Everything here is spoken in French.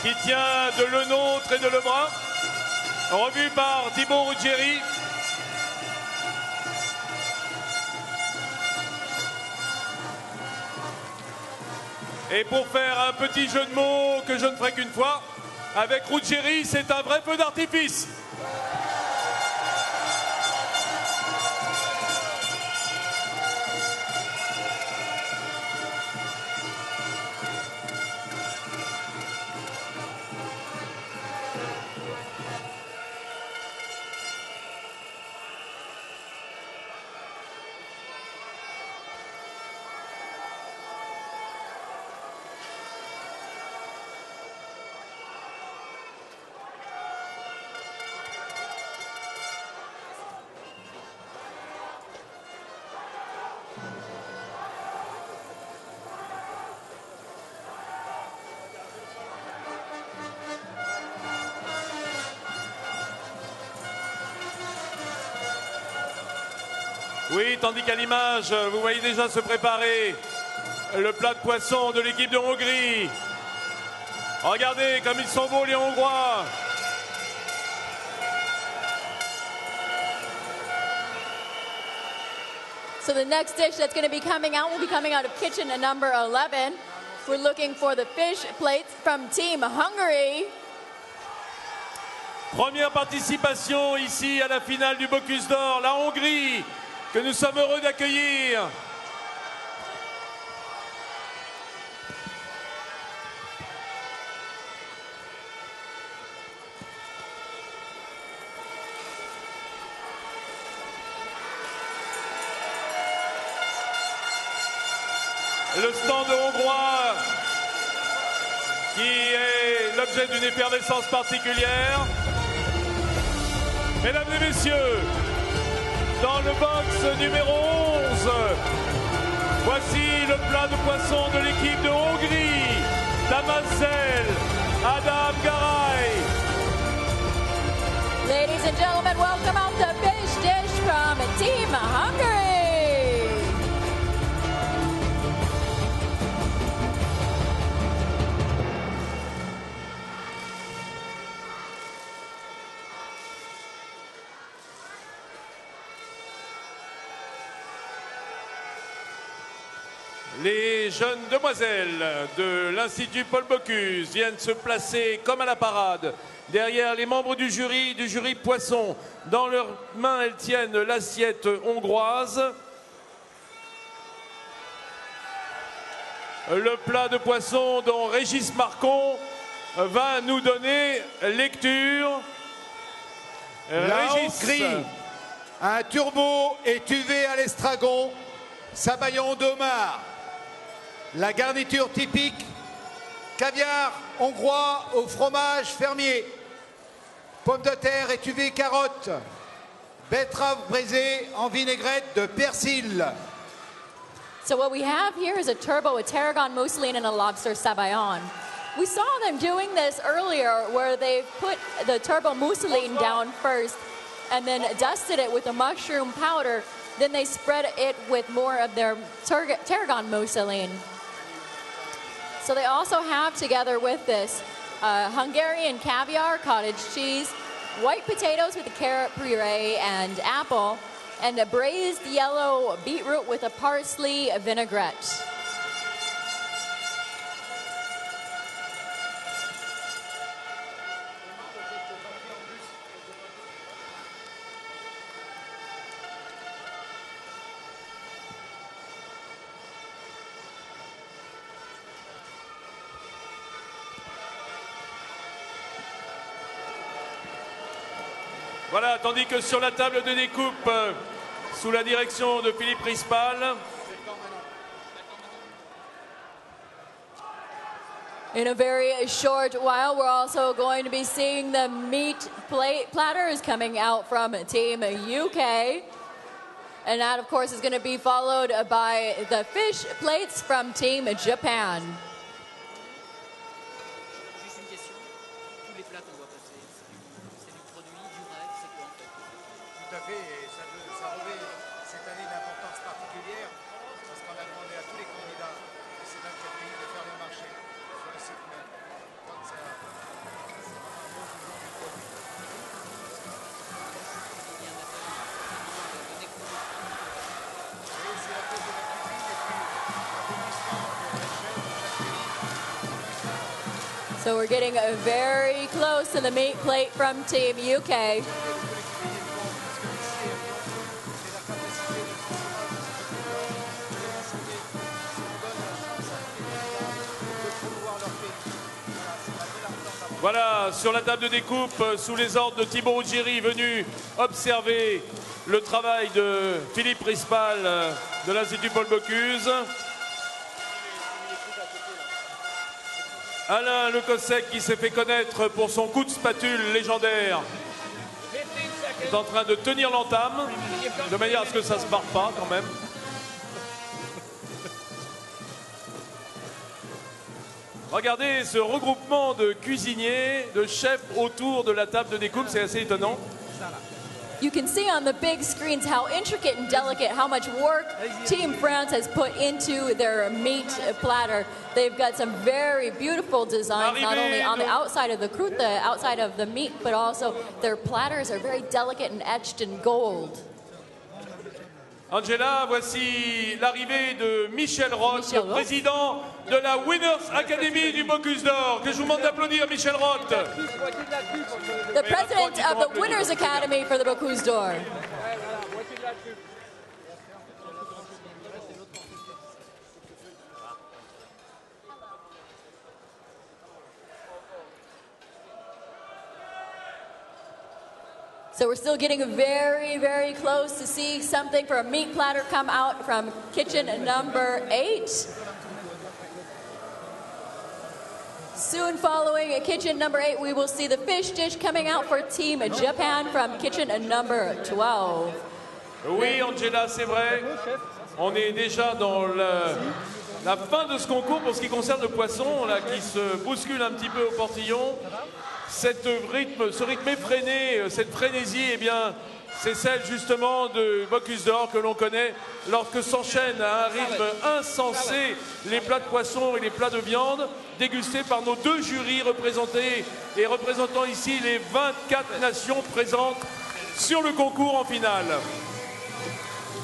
qui tient de Le Nôtre et de Lebrun, revu par Thibaut Ruggieri. Et pour faire un petit jeu de mots que je ne ferai qu'une fois, avec Ruggieri, c'est un vrai feu d'artifice. Oui, tandis qu'à l'image, vous voyez déjà se préparer le plat de poisson de l'équipe de Hongrie. Regardez comme ils sont beaux les Hongrois. So the next dish that's going to be coming out will be coming out of kitchen number 11. We're looking for the fish plates from Team Hungary. Première participation ici à la finale du Bocuse d'Or, la Hongrie, que nous sommes heureux d'accueillir. Le stand hongrois qui est l'objet d'une effervescence particulière. Mesdames et messieurs, dans le box numéro 11, voici le plat de poisson de l'équipe de Hongrie. Damaszel, Adam Garay. Ladies and gentlemen, welcome out the fish dish from Team Hungary. Les jeunes demoiselles de l'Institut Paul Bocuse viennent se placer comme à la parade derrière les membres du jury poisson. Dans leurs mains, elles tiennent l'assiette hongroise. Le plat de poisson dont Régis Marcon va nous donner lecture. La Régis. Hongrie, un turbo étuvé à l'estragon, sabayon d'homard. La garniture typique, caviar hongrois au fromage fermier, pommes de terre étuvées carottes, betterave braisée en vinaigrette de persil. So what we have here is a turbo, a tarragon mousseline, and a lobster sabayon. We saw them doing this earlier where they put the turbo mousseline down first and then dusted it with a mushroom powder. Then they spread it with more of their tarragon mousseline. So they also have together with this Hungarian caviar, cottage cheese, white potatoes with a carrot puree and apple, and a braised yellow beetroot with a parsley vinaigrette. Voilà, tandis que sur la table de découpe, sous la direction de Philippe Rispal, in a very short while, we're also going to be seeing the meat platters coming out from Team UK. And that, of course, is going to be followed by the fish plates from Team Japan. Tout à fait, et ça revêt cette année une importance particulière parce qu'on a demandé à tous les candidats de ces 24 pays de faire le marché sur le site même. Donc ça So we're getting very close to the meat plate from Team UK. Voilà, sur la table de découpe, sous les ordres de Thibaut Ruggieri, venu observer le travail de Philippe Rispal de l'Institut Paul Bocuse. Alain Lecossec, qui s'est fait connaître pour son coup de spatule légendaire, est en train de tenir l'entame, de manière à ce que ça ne se barre pas quand même. Regardez ce regroupement de cuisiniers, de chefs autour de la table de découpe, c'est assez étonnant. You can see on the big screens how intricate and delicate, how much work Team France has put into their meat platter. They've got some very beautiful designs, not only on the outside of the croûte, the outside of the meat, but also their platters are very delicate and etched in gold. Angela, voici l'arrivée de Michel Roth, le président de la Winners Academy du Bocuse d'Or. Que je vous demande d'applaudir Michel Roth. The president of the Winners Academy for the Bocuse d'Or. So we're still getting very, very close to see something for a meat platter come out from kitchen number 8. Soon following kitchen number 8, we will see the fish dish coming out for Team Japan from kitchen number 12. Oui, Angela, c'est vrai. On est déjà dans la fin de ce concours pour ce qui concerne le poisson, là, qui se bouscule un petit peu au portillon. Ce rythme effréné, cette frénésie, eh bien, c'est celle justement de Bocuse d'Or que l'on connaît lorsque s'enchaînent à un rythme insensé les plats de poisson et les plats de viande dégustés par nos deux jurys représentant ici les 24 nations présentes sur le concours en finale.